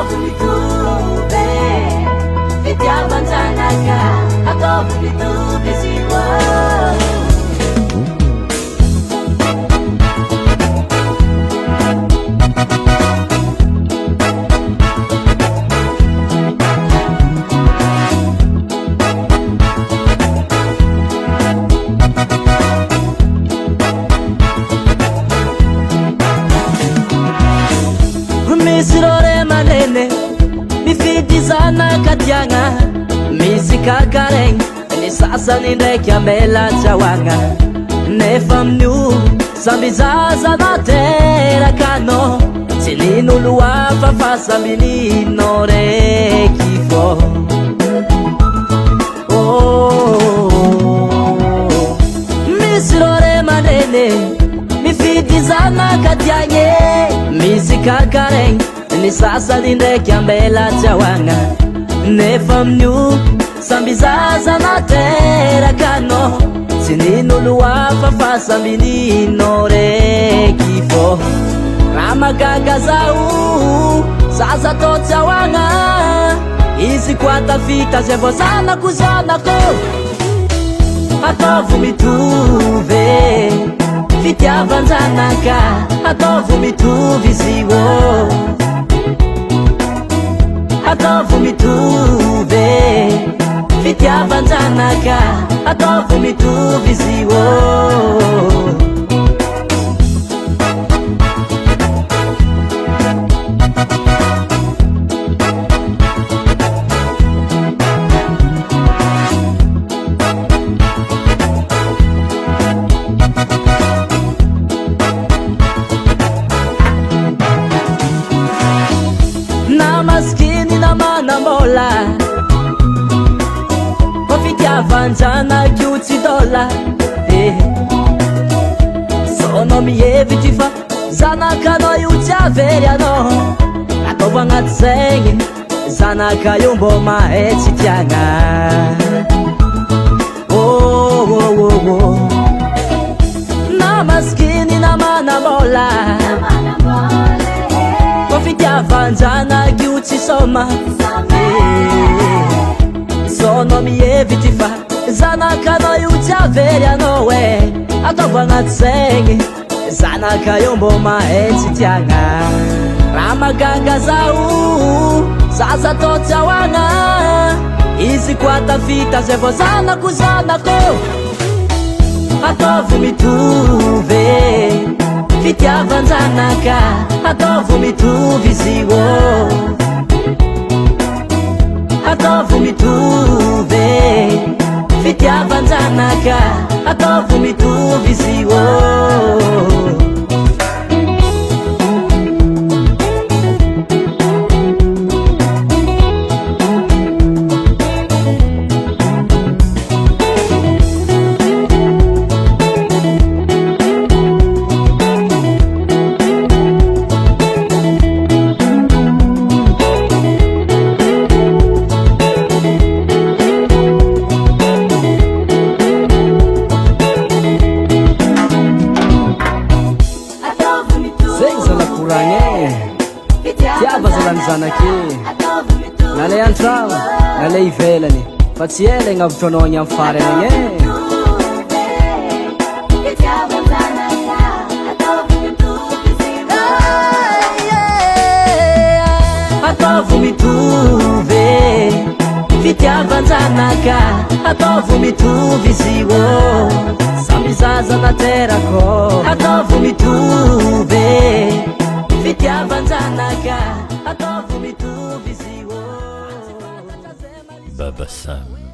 ataovy mitovy fitiavan-janaka ataovy mitovy izy koa misy rore manene mifidy zanaka tiagna misy kakaregny ny sasany ndraiky ambela tsahoagna nefa amin'io samby zaza nateraka anao tsy nin'olo hafa fa samby ninao raiky fô misy rore manene mifidy zanaka tiagny misy kakaregny ny sasany ndraiky ambela tsahoagna nefa amin'io samby zaza nateraka anao tsy nin'olo hafa fa samby ninao raiky fô raha magaga zao zaza atao tsahoagna izy koa tafita zay vao zanako zanako ataovy mitovy fitiavan-janaka ataovy mitovy izy ô ataovy mitovy fitiavan-janaka ataovy mitovy izy ô maskini na manambola fitiavan-janaky io tsy dôla sonao mihevitry fa zanakanao io tsy avery anao ataovy agnaty zegny zanaka io mbô mahay tsy tiagna na maskiny na manambola fitiavan-janaky io tsy sôma sonao mihevitry fa zanakanao io tsy avery anao ataovy agnaty zegny zanaka io mbô mahay tsy tiagna raha magaga zao zaza atao tsahoagna izy koa tafita zay vao zanako zanako ataovy mitovy fitiavan-janaka ataovy mitovy izy ô ataovy mitovy fitiavan-janaka ataovy mitovy izy ô zanaky nalay antragno nalay ivelany fa tsy ela agnavotro anao agny amin'ny farany agny ataovy mitovy fitiavan-janaka ataovy mitovy izy ô samby zaza naterako ataovy mitovy fitiavan-janaka ataovy mitovy izy ô Baba Sam.